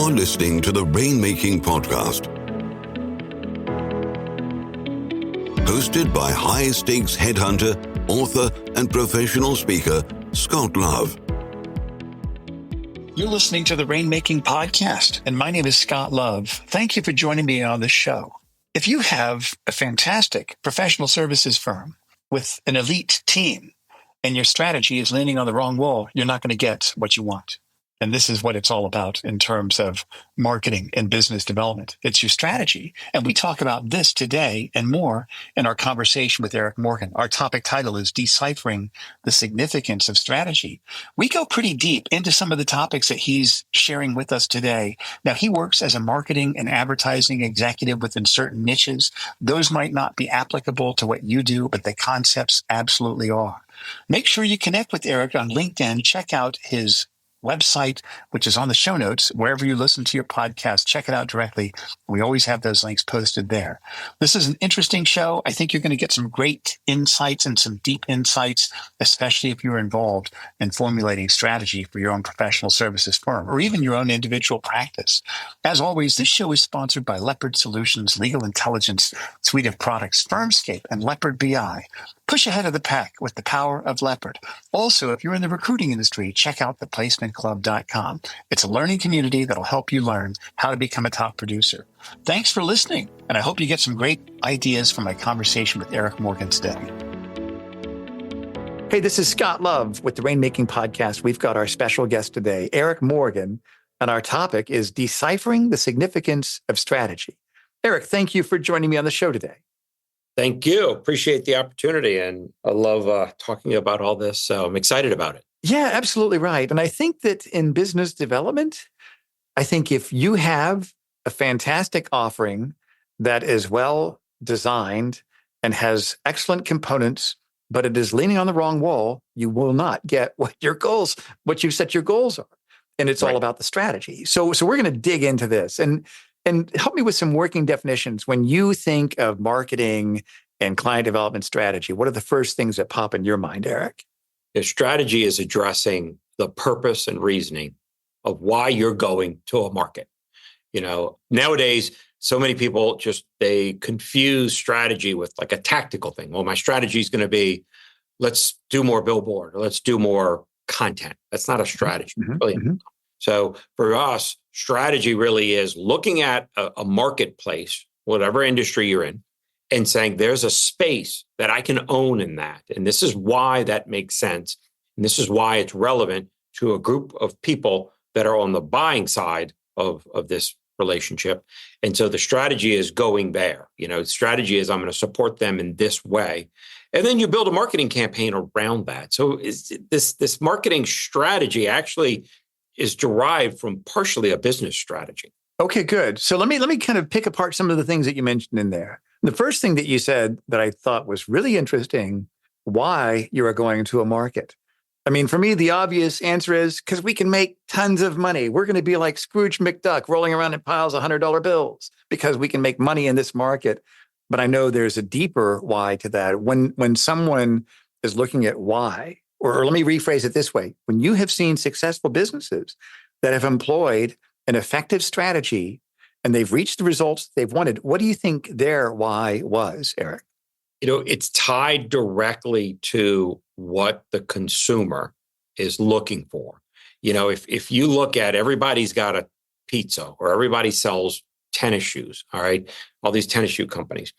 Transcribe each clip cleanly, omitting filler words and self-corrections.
You're listening to the Rainmaking Podcast, hosted by high-stakes headhunter, author, and professional speaker, Scott Love. You're listening to the Rainmaking Podcast, and my name is Scott Love. Thank you for joining me on the show. If you have a fantastic professional services firm with an elite team and your strategy is leaning on the wrong wall, you're not going to get what you want. And this is what it's all about in terms of marketing and business development. It's your strategy. And we talk about this today and more in our conversation with Eric Morgan. Our topic title is Deciphering the Significance of Strategy. We go pretty deep into some of the topics that he's sharing with us today. Now, he works as a marketing and advertising executive within certain niches. Those might not be applicable to what you do, but the concepts absolutely are. Make sure you connect with Eric on LinkedIn. Check out his website, which is on the show notes. Wherever you listen to your podcast, check it out directly. We always have those links posted there. This is an interesting show. I think you're going to get some great insights and some deep insights, especially if you're involved in formulating strategy for your own professional services firm or even your own individual practice. As always, this show is sponsored by Leopard Solutions, Legal Intelligence suite of products, Firmscape, and Leopard BI. Push ahead of the pack with the power of Leopard. Also, if you're in the recruiting industry, check out theplacementclub.com. It's a learning community that'll help you learn how to become a top producer. Thanks for listening, and I hope you get some great ideas from my conversation with Eric Morgan today. Hey, this is Scott Love with the Rainmaking Podcast. We've got our special guest today, Eric Morgan, and our topic is Deciphering the Significance of Strategy. Eric, thank you for joining me on the show today. Thank you. Appreciate the opportunity. And I love talking about all this. So I'm excited about it. Yeah, absolutely right. And I think that in business development, I think if you have a fantastic offering that is well designed and has excellent components, but it is leaning on the wrong wall, you will not get what you set your goals are. And it's all about the strategy. So we're going to dig into this. And help me with some working definitions. When you think of marketing and client development strategy, what are the first things that pop in your mind, Eric? The strategy is addressing the purpose and reasoning of why you're going to a market. You know, nowadays, so many people they confuse strategy with like a tactical thing. Well, my strategy is going to be, let's do more billboard or let's do more content. That's not a strategy. So for us, strategy really is looking at a marketplace, whatever industry you're in, and saying there's a space that I can own in that. And this is why that makes sense. And this is why it's relevant to a group of people that are on the buying side of this relationship. And so the strategy is going there. You know, strategy is I'm going to support them in this way. And then you build a marketing campaign around that. So this marketing strategy actually is derived from partially a business strategy. Okay, good. So let me kind of pick apart some of the things that you mentioned in there. The first thing that you said that I thought was really interesting, why you are going to a market. I mean, for me, the obvious answer is because we can make tons of money. We're going to be like Scrooge McDuck rolling around in piles of $100 bills because we can make money in this market. But I know there's a deeper why to that. When someone is looking at why, or let me rephrase it this way. When you have seen successful businesses that have employed an effective strategy and they've reached the results they've wanted, what do you think their why was, Eric? You know, it's tied directly to what the consumer is looking for. You know, if you look at everybody's got a pizza or everybody sells tennis shoes, all right, all these tennis shoe companies,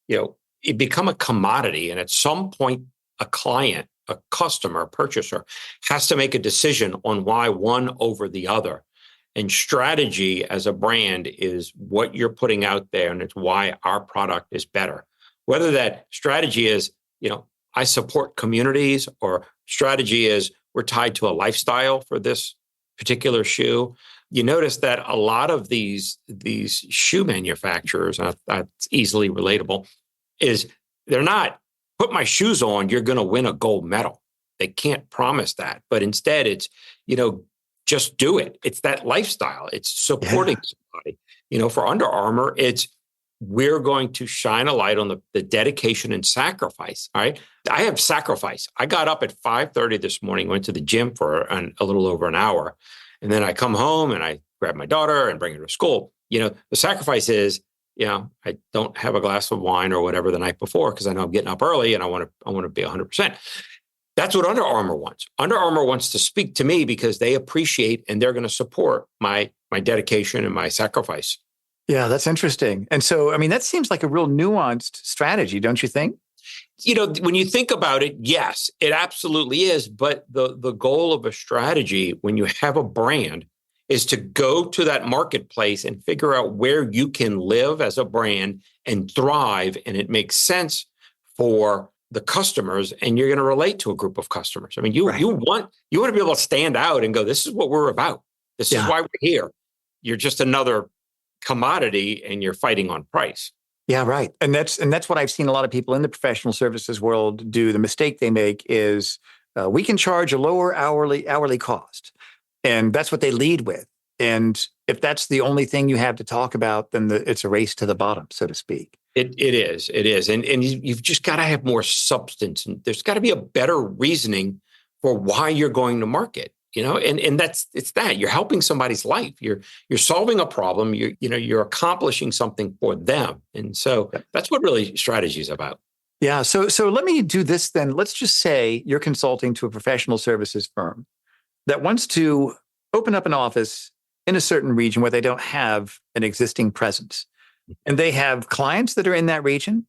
you know, it become a commodity. And at some point, a client, a customer, a purchaser has to make a decision on why one over the other. And strategy as a brand is what you're putting out there, and it's why our product is better. Whether that strategy is, you know, I support communities, or strategy is we're tied to a lifestyle for this particular shoe. You notice that a lot of these shoe manufacturers, that's easily relatable, is they're not, put my shoes on, you're going to win a gold medal. They can't promise that. But instead, it's, you know, just do it. It's that lifestyle. It's supporting somebody. You know, for Under Armour, it's we're going to shine a light on the dedication and sacrifice. All right. I have sacrifice. I got up at 5:30 this morning, went to the gym for a little over an hour. And then I come home and I grab my daughter and bring her to school. The sacrifice is, I don't have a glass of wine or whatever the night before because I know I'm getting up early and I want to be 100%. That's what Under Armour wants. Under Armour wants to speak to me because they appreciate and they're going to support my dedication and my sacrifice. Yeah, that's interesting. And so, that seems like a real nuanced strategy, don't you think? When you think about it, yes, it absolutely is. But the goal of a strategy when you have a brand is to go to that marketplace and figure out where you can live as a brand and thrive. And it makes sense for the customers, and you're going to relate to a group of customers. You want to be able to stand out and go, this is what we're about. This is why we're here. You're just another commodity and you're fighting on price. Yeah, right. And that's what I've seen a lot of people in the professional services world do. The mistake they make is we can charge a lower hourly cost. And that's what they lead with. And if that's the only thing you have to talk about, then it's a race to the bottom, so to speak. It is. And you've just got to have more substance. And there's got to be a better reasoning for why you're going to market. And it's that you're helping somebody's life. You're solving a problem. You're accomplishing something for them. And so that's what really strategy is about. Yeah. So let me do this then. Let's just say you're consulting to a professional services firm that wants to open up an office in a certain region where they don't have an existing presence. And they have clients that are in that region.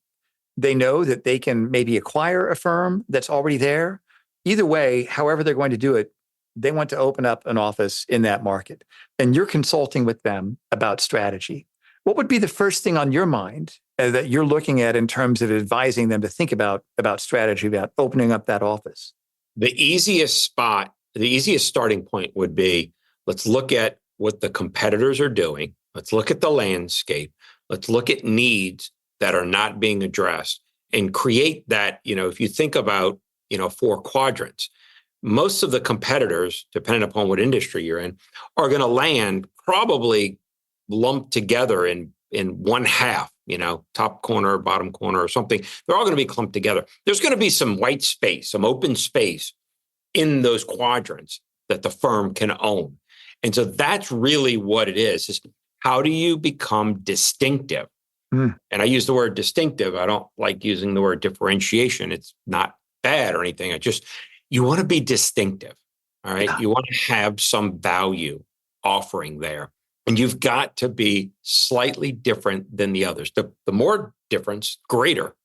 They know that they can maybe acquire a firm that's already there. Either way, however they're going to do it, they want to open up an office in that market. And you're consulting with them about strategy. What would be the first thing on your mind that you're looking at in terms of advising them to think about strategy, about opening up that office? The easiest starting point would be, let's look at what the competitors are doing. Let's look at the landscape. Let's look at needs that are not being addressed and create that, if you think about, 4 quadrants, most of the competitors, depending upon what industry you're in, are going to land probably lumped together in one half, top corner, bottom corner or something. They're all going to be clumped together. There's going to be some white space, some open space in those quadrants that the firm can own. And so that's really what it is how do you become distinctive? And I use the word distinctive. I don't like using the word differentiation. It's not bad or anything. You want to be distinctive. All right. You want to have some value offering there. And you've got to be slightly different than the others. The more difference, greater,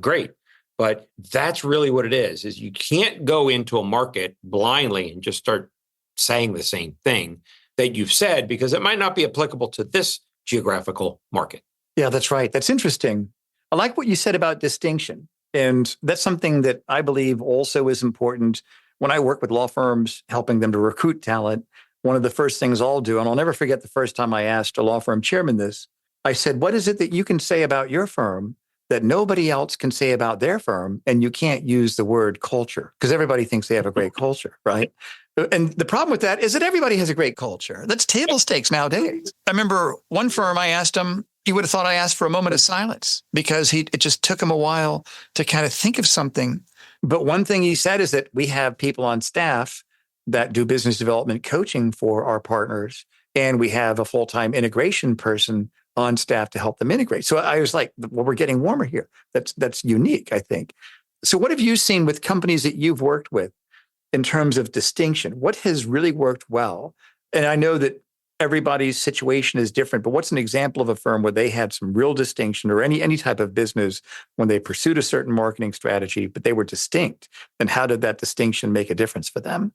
great. But that's really what it is you can't go into a market blindly and just start saying the same thing that you've said, because it might not be applicable to this geographical market. Yeah, that's right. That's interesting. I like what you said about distinction. And that's something that I believe also is important when I work with law firms, helping them to recruit talent. One of the first things I'll do, and I'll never forget the first time I asked a law firm chairman this, I said, what is it that you can say about your firm that nobody else can say about their firm? And you can't use the word culture because everybody thinks they have a great culture, right? And the problem with that is that everybody has a great culture. That's table stakes nowadays. I remember one firm, I asked him, he would have thought I asked for a moment of silence because it just took him a while to kind of think of something. But one thing he said is that we have people on staff that do business development coaching for our partners, and we have a full-time integration person on staff to help them integrate. So I was like, well, we're getting warmer here. That's unique, I think. So what have you seen with companies that you've worked with in terms of distinction? What has really worked well? And I know that everybody's situation is different, but what's an example of a firm where they had some real distinction, or any type of business when they pursued a certain marketing strategy, but they were distinct? And how did that distinction make a difference for them?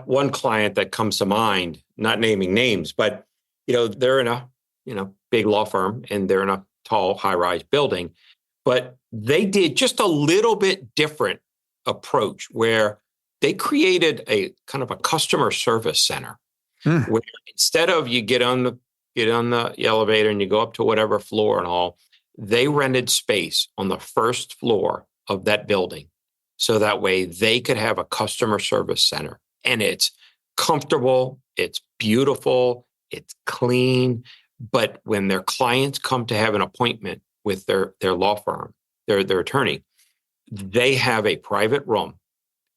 One client that comes to mind, not naming names, but they're in a big law firm and they're in a tall, high-rise building, but they did just a little bit different approach where they created a kind of a customer service center where instead of you get on the elevator and you go up to whatever floor and all, they rented space on the first floor of that building. So that way they could have a customer service center, and it's comfortable, it's beautiful, it's clean. But when their clients come to have an appointment with their law firm, their attorney, they have a private room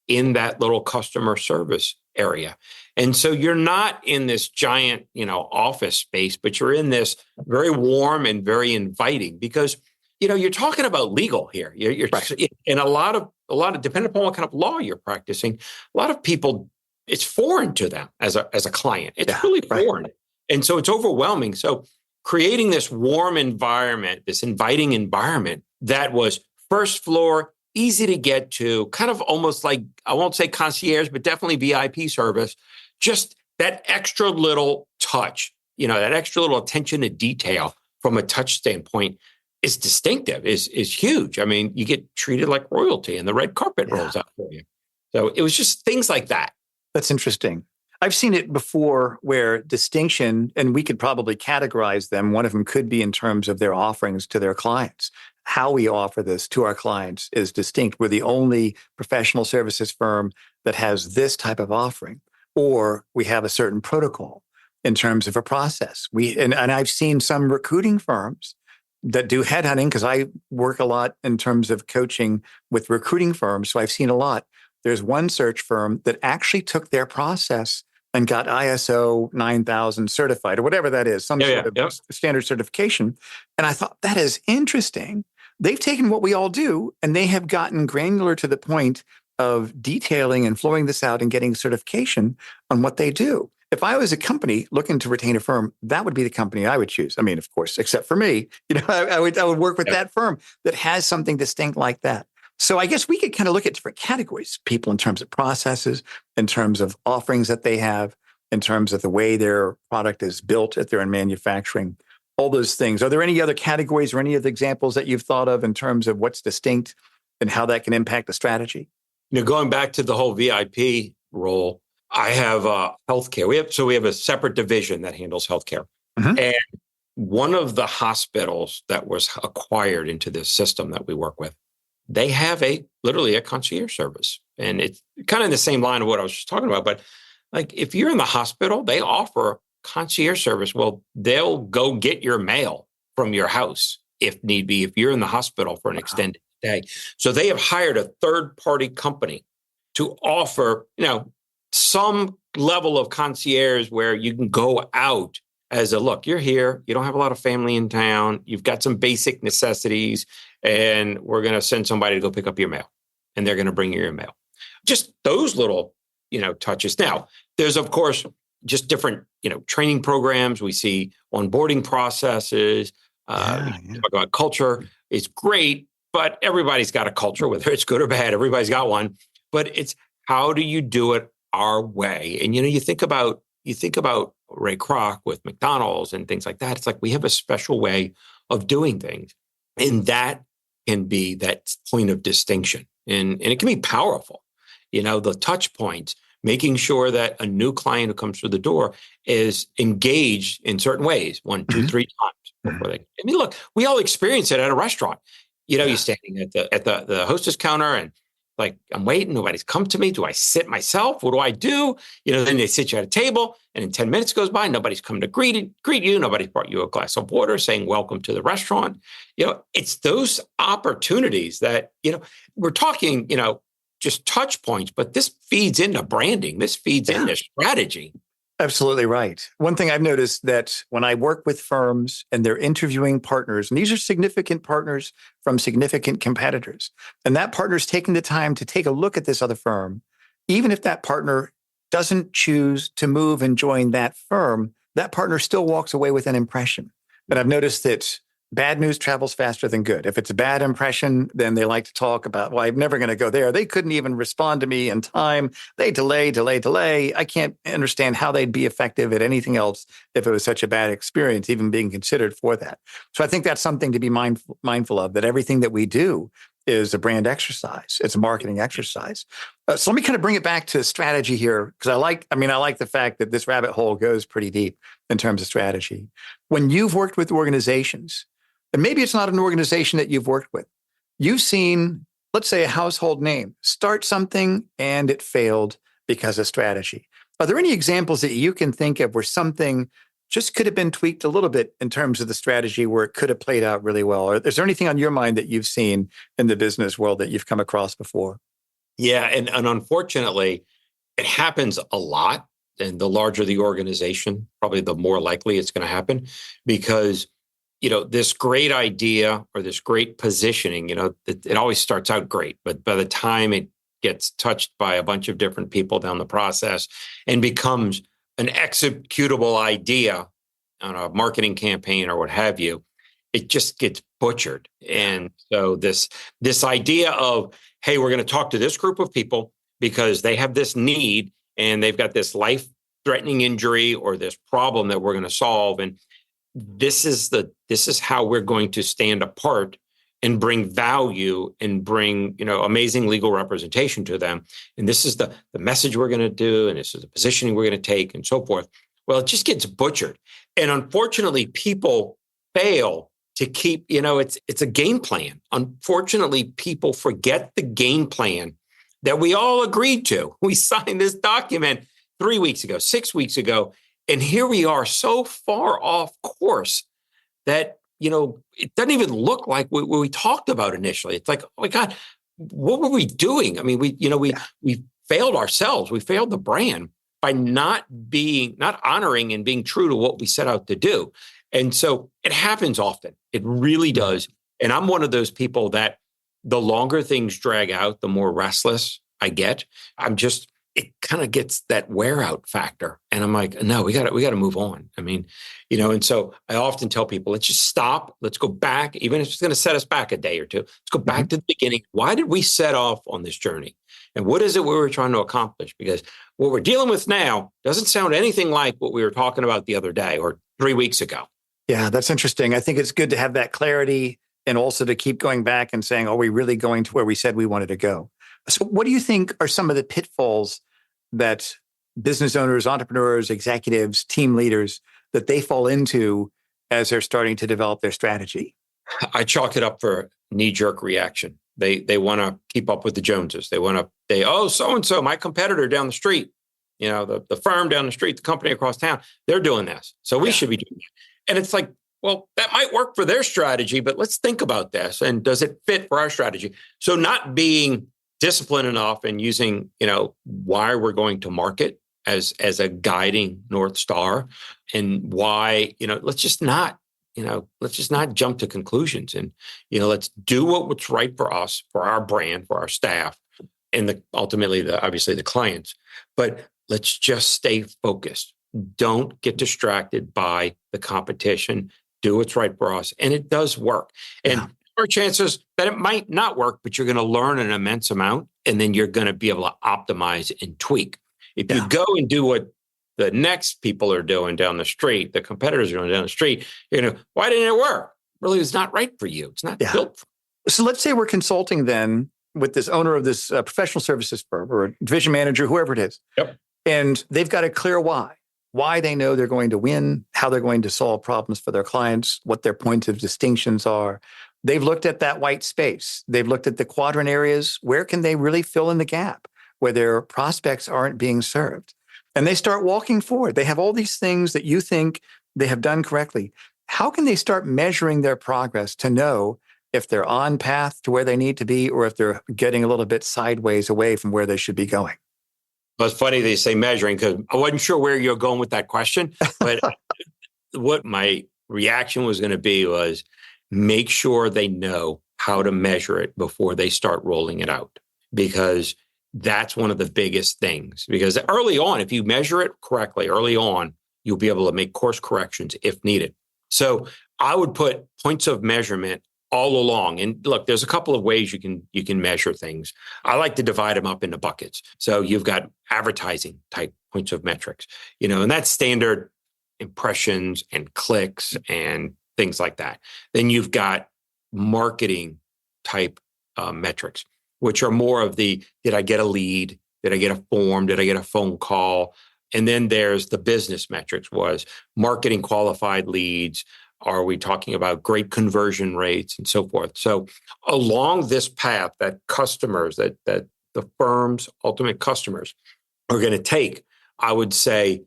in that little customer service area. And so you're not in this giant, office space, but you're in this very warm and very inviting because, you're talking about legal here. You're Right. and a lot of, depending upon what kind of law you're practicing, a lot of people, it's foreign to them as a client. It's Yeah. really Right. foreign. And so it's overwhelming. So creating this warm environment, this inviting environment that was first floor, easy to get to, kind of almost like, I won't say concierge, but definitely VIP service, just that extra little touch, that extra little attention to detail from a touch standpoint is distinctive, is huge. I mean, you get treated like royalty and the red carpet rolls out for you. So it was just things like that. That's interesting. I've seen it before where distinction, and we could probably categorize them. One of them could be in terms of their offerings to their clients. How we offer this to our clients is distinct. We're the only professional services firm that has this type of offering, or we have a certain protocol in terms of a process. And I've seen some recruiting firms that do headhunting because I work a lot in terms of coaching with recruiting firms. So I've seen a lot. There's one search firm that actually took their process and got ISO 9000 certified or whatever that is, some sort of standard certification. And I thought, that is interesting. They've taken what we all do and they have gotten granular to the point of detailing and flowing this out and getting certification on what they do. If I was a company looking to retain a firm, that would be the company I would choose. I mean, of course, except for me, I would work with that firm that has something distinct like that. So I guess we could kind of look at different categories, people in terms of processes, in terms of offerings that they have, in terms of the way their product is built if they're in manufacturing, all those things. Are there any other categories or any other examples that you've thought of in terms of what's distinct and how that can impact the strategy? Going back to the whole VIP role, I have healthcare. We have a separate division that handles healthcare. Mm-hmm. And one of the hospitals that was acquired into this system that we work with, they have literally a concierge service. And it's kind of in the same line of what I was just talking about. But like if you're in the hospital, they offer concierge service. Well, they'll go get your mail from your house if need be, if you're in the hospital for an extended stay. So they have hired a third-party company to offer, some level of concierge where you can go out as a look, you're here, you don't have a lot of family in town, you've got some basic necessities, and we're going to send somebody to go pick up your mail, and they're going to bring you your mail. Just those little, touches. Now, there's, of course, just different, training programs. We see onboarding processes. We talk about culture. It's great, but everybody's got a culture, whether it's good or bad. Everybody's got one. But it's how do you do it our way? And, you think about Ray Kroc with McDonald's and things like that. It's like we have a special way of doing things. And that can be that point of distinction. And it can be powerful. The touch points, making sure that a new client who comes through the door is engaged in certain ways, 1, 2, 3 times before they. Look, we all experience it at a restaurant. You're standing at the hostess counter and like, I'm waiting, nobody's come to me. Do I sit myself? What do I do? Then they sit you at a table and in 10 minutes goes by, nobody's come to greet you. Nobody's brought you a glass of water saying, welcome to the restaurant. It's those opportunities that, we're talking, just touch points, but this feeds into branding. This feeds into strategy. Absolutely right. One thing I've noticed that when I work with firms and they're interviewing partners, and these are significant partners from significant competitors, and that partner's taking the time to take a look at this other firm, even if that partner doesn't choose to move and join that firm, that partner still walks away with an impression. And I've noticed that bad news travels faster than good. If it's a bad impression, then they like to talk about, well, I'm never going to go there. They couldn't even respond to me in time. They delay. I can't understand how they'd be effective at anything else if it was such a bad experience, even being considered for that. So I think that's something to be mindful of, that everything that we do is a brand exercise. It's a marketing exercise. So let me kind of bring it back to strategy here, because I like the fact that this rabbit hole goes pretty deep in terms of strategy. When you've worked with organizations, and maybe it's not an organization that you've worked with, you've seen, let's say, a household name start something and it failed because of strategy. Are there any examples that you can think of where something just could have been tweaked a little bit in terms of the strategy where it could have played out really well? Or is there anything on your mind that you've seen in the business world that you've come across before? Yeah. And unfortunately, it happens a lot. And the larger the organization, probably the more likely it's going to happen because, this great idea or this great positioning, it always starts out great. But by the time it gets touched by a bunch of different people down the process and becomes an executable idea on a marketing campaign or what have you, it just gets butchered. And so this idea of, hey, we're going to talk to this group of people because they have this need and they've got this life-threatening injury or this problem that we're going to solve. And this is how we're going to stand apart and bring value and bring, amazing legal representation to them. And this is the message we're going to do. And this is the positioning we're going to take and so forth. Well, it just gets butchered. And unfortunately, people fail to keep, it's a game plan. Unfortunately, people forget the game plan that we all agreed to. We signed this document 3 weeks ago, 6 weeks ago, and here we are so far off course that, it doesn't even look like what we talked about initially. It's like, oh my God, what were we doing? I mean, we failed ourselves. We failed the brand by not honoring and being true to what we set out to do. And so it happens often. It really does. And I'm one of those people that the longer things drag out, the more restless I get. It kind of gets that wear out factor. And I'm like, no, we got to move on. I mean, and so I often tell people, let's just stop. Let's go back, even if it's going to set us back a day or two. Let's go back to the beginning. Why did we set off on this journey? And what is it we were trying to accomplish? Because what we're dealing with now doesn't sound anything like what we were talking about the other day or 3 weeks ago. Yeah, that's interesting. I think it's good to have that clarity and also to keep going back and saying, are we really going to where we said we wanted to go? So what do you think are some of the pitfalls that business owners, entrepreneurs, executives, team leaders, that they fall into as they're starting to develop their strategy? I chalk it up for knee-jerk reaction. They want to keep up with the Joneses. So-and-so, my competitor down the street, the firm down the street, the company across town, they're doing this. So we should be doing it. And it's like, well, that might work for their strategy, but let's think about this. And does it fit for our strategy? So not being disciplined enough and using, why we're going to market as a guiding North Star and why, let's just not jump to conclusions and, let's do what's right for us, for our brand, for our staff, and ultimately, obviously the clients. But let's just stay focused. Don't get distracted by the competition. Do what's right for us. And it does work. And there are chances that it might not work, but you're going to learn an immense amount. And then you're going to be able to optimize and tweak. If you go and do what the next people are doing down the street, the competitors are doing down the street, why didn't it work? Really, it's not right for you. It's not built for you. So let's say we're consulting then with this owner of this professional services firm or a division manager, whoever it is. Yep. And they've got a clear why they know they're going to win, how they're going to solve problems for their clients, what their points of distinctions are. They've looked at that white space. They've looked at the quadrant areas. Where can they really fill in the gap where their prospects aren't being served? And they start walking forward. They have all these things that you think they have done correctly. How can they start measuring their progress to know if they're on path to where they need to be or if they're getting a little bit sideways away from where they should be going? Well, it's funny they say measuring because I wasn't sure where you're going with that question. But what my reaction was going to be was make sure they know how to measure it before they start rolling it out. Because that's one of the biggest things. Because early on, if you measure it correctly, early on, you'll be able to make course corrections if needed. So I would put points of measurement all along. And look, there's a couple of ways you can measure things. I like to divide them up into buckets. So you've got advertising type points of metrics, and that's standard impressions and clicks and things like that. Then you've got marketing type metrics, which are more of did I get a lead? Did I get a form? Did I get a phone call? And then there's the business metrics was marketing qualified leads. Are we talking about great conversion rates and so forth? So along this path that customers, that the firm's ultimate customers are going to take, I would say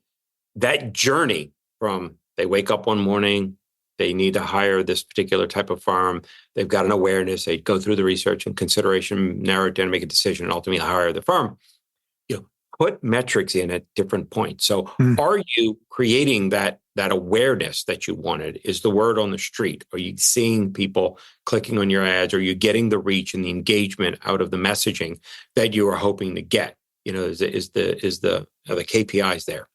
that journey from they wake up one morning, They need to hire this particular type of firm. They've got an awareness. They go through the research and consideration, narrow it down, make a decision, and ultimately hire the firm. Put metrics in at different points. So are you creating that awareness that you wanted? Is the word on the street? Are you seeing people clicking on your ads? Are you getting the reach and the engagement out of the messaging that you are hoping to get? Is the KPIs there?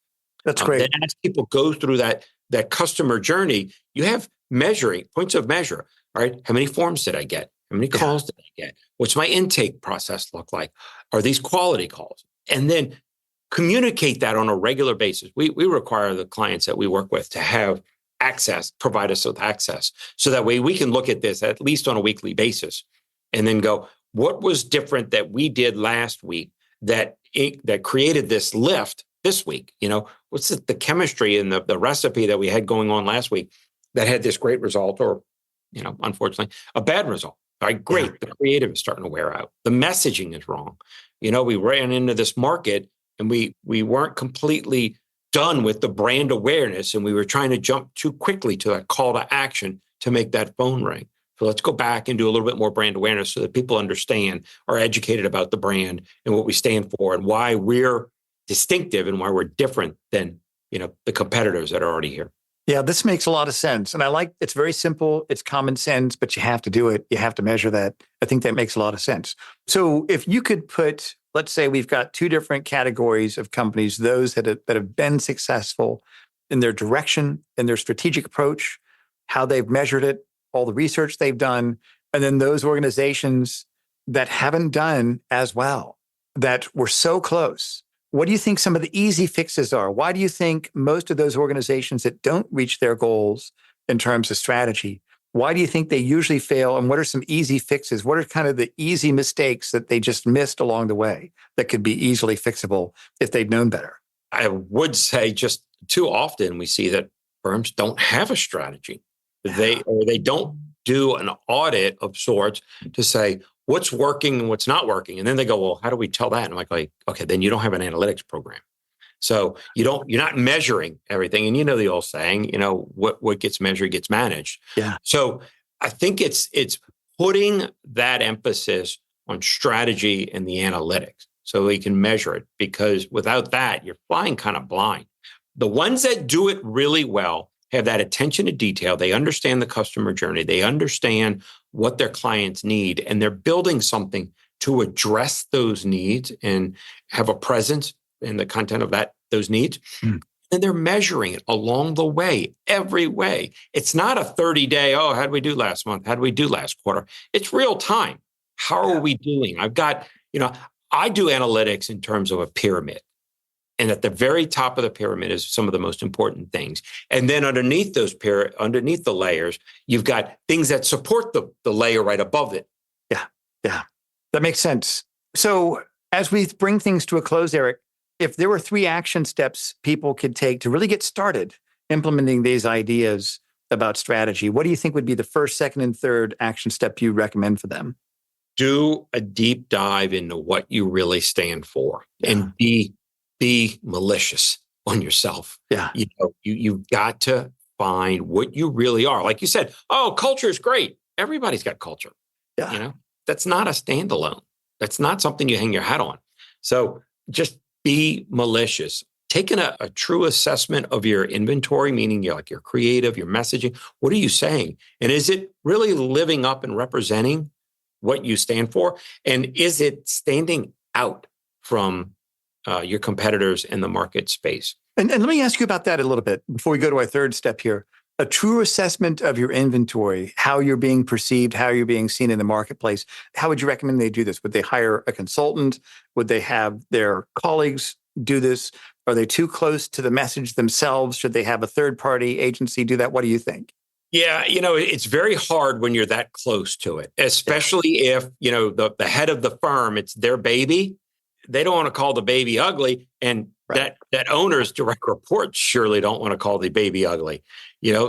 That's great. Then as people go through that customer journey, you have measuring points of measure. All right, how many forms did I get? How many calls did I get? What's my intake process look like? Are these quality calls? And then communicate that on a regular basis. We require the clients that we work with to have access, provide us with access. So that way we can look at this at least on a weekly basis and then go, what was different that we did last week that created this lift this week? What's the chemistry and the recipe that we had going on last week that had this great result or, unfortunately, a bad result? All right, great. Yeah. The creative is starting to wear out. The messaging is wrong. We ran into this market and we weren't completely done with the brand awareness, and we were trying to jump too quickly to that call to action to make that phone ring. So let's go back and do a little bit more brand awareness so that people understand, are educated about the brand and what we stand for and why we're distinctive and why we're different than, the competitors that are already here. Yeah, this makes a lot of sense. And it's very simple. It's common sense, but you have to do it. You have to measure that. I think that makes a lot of sense. So if you could put, let's say we've got two different categories of companies, those that have been successful in their direction, in their strategic approach, how they've measured it, all the research they've done, and then those organizations that haven't done as well, that were so close. What do you think some of the easy fixes are? Why do you think most of those organizations that don't reach their goals in terms of strategy, why do you think they usually fail? And what are some easy fixes? What are kind of the easy mistakes that they just missed along the way that could be easily fixable if they'd known better? I would say just too often we see that firms don't have a strategy. They don't do an audit of sorts to say what's working and what's not working. And then they go, well, how do we tell that? And I'm like, okay, then you don't have an analytics program. So you're not measuring everything. And the old saying, what gets measured gets managed. Yeah. So I think it's putting that emphasis on strategy and the analytics so we can measure it, because without that, you're flying kind of blind. The ones that do it really well have that attention to detail. They understand the customer journey. They understand what their clients need, and they're building something to address those needs and have a presence in the content of those needs. And they're measuring it along the way, every way. It's not a 30-day, how did we do last month? How did we do last quarter? It's real time. How are we doing? I've got, I do analytics in terms of a pyramid. And at the very top of the pyramid is some of the most important things. And then underneath underneath the layers, you've got things that support the layer right above it. Yeah. That makes sense. So as we bring things to a close, Eric, if there were 3 action steps people could take to really get started implementing these ideas about strategy, what do you think would be the first, second, and third action step you recommend for them? Do a deep dive into what you really stand for and be malicious on yourself. Yeah. You've got to find what you really are. Like you said, culture is great. Everybody's got culture. Yeah. That's not a standalone. That's not something you hang your hat on. So just be malicious. Taking a true assessment of your inventory, meaning your creative, your messaging. What are you saying? And is it really living up and representing what you stand for? And is it standing out from your competitors in the market space? And let me ask you about that a little bit before we go to our third step here. A true assessment of your inventory, how you're being perceived, how you're being seen in the marketplace. How would you recommend they do this? Would they hire a consultant? Would they have their colleagues do this? Are they too close to the message themselves? Should they have a third-party agency do that? What do you think? Yeah, it's very hard when you're that close to it, especially if, the head of the firm, it's their baby. They don't want to call the baby ugly. And that owner's direct reports surely don't want to call the baby ugly.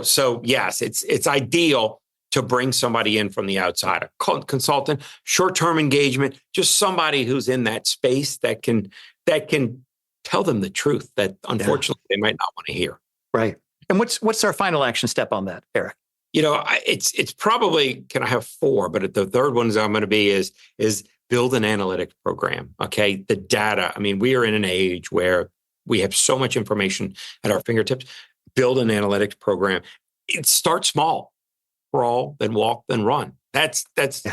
So yes, it's ideal to bring somebody in from the outside, a consultant, short-term engagement, just somebody who's in that space that can tell them the truth that unfortunately they might not want to hear. Right. And what's our final action step on that, Eric? It's probably, can I have 4? But the third one I'm going to be is build an analytics program. Okay. The data. I mean, we are in an age where we have so much information at our fingertips. Build an analytics program. It starts small. Crawl, then walk, then run. That's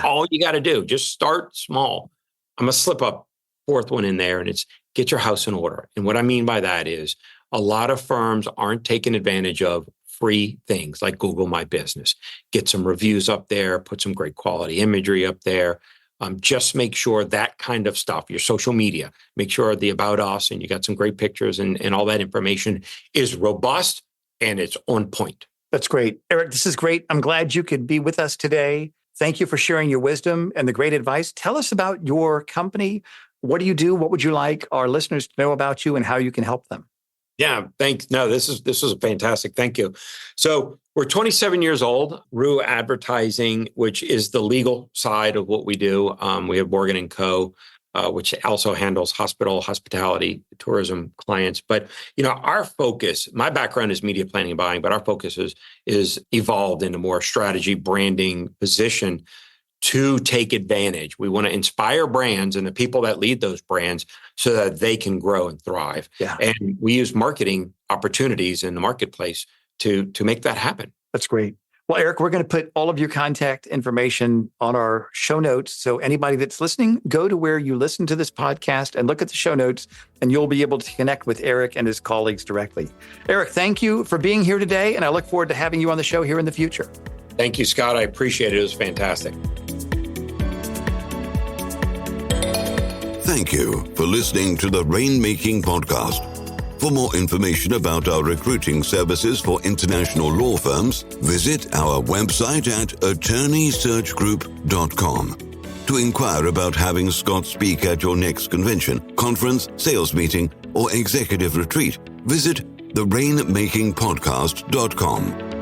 all you got to do. Just start small. I'm going to slip up 4th one in there, and it's get your house in order. And what I mean by that is a lot of firms aren't taking advantage of free things like Google My Business. Get some reviews up there, put some great quality imagery up there. Just make sure that kind of stuff, your social media, make sure the About Us and you got some great pictures and all that information is robust and it's on point. That's great. Eric, this is great. I'm glad you could be with us today. Thank you for sharing your wisdom and the great advice. Tell us about your company. What do you do? What would you like our listeners to know about you and how you can help them? Yeah, thanks. No, this is fantastic. Thank you. So we're 27 years old, Roux Advertising, which is the legal side of what we do. We have Morgan & Co., which also handles hospitality, tourism clients. But, our focus, my background is media planning and buying, but our focus is evolved into more strategy, branding, position to take advantage. We want to inspire brands and the people that lead those brands so that they can grow and thrive. Yeah. And we use marketing opportunities in the marketplace to make that happen. That's great. Well, Eric, we're going to put all of your contact information on our show notes. So anybody that's listening, go to where you listen to this podcast and look at the show notes, and you'll be able to connect with Eric and his colleagues directly. Eric, thank you for being here today, and I look forward to having you on the show here in the future. Thank you, Scott. I appreciate it. It was fantastic. Thank you for listening to the Rainmaking Podcast. For more information about our recruiting services for international law firms, visit our website at attorneysearchgroup.com. To inquire about having Scott speak at your next convention, conference, sales meeting, or executive retreat, visit therainmakingpodcast.com.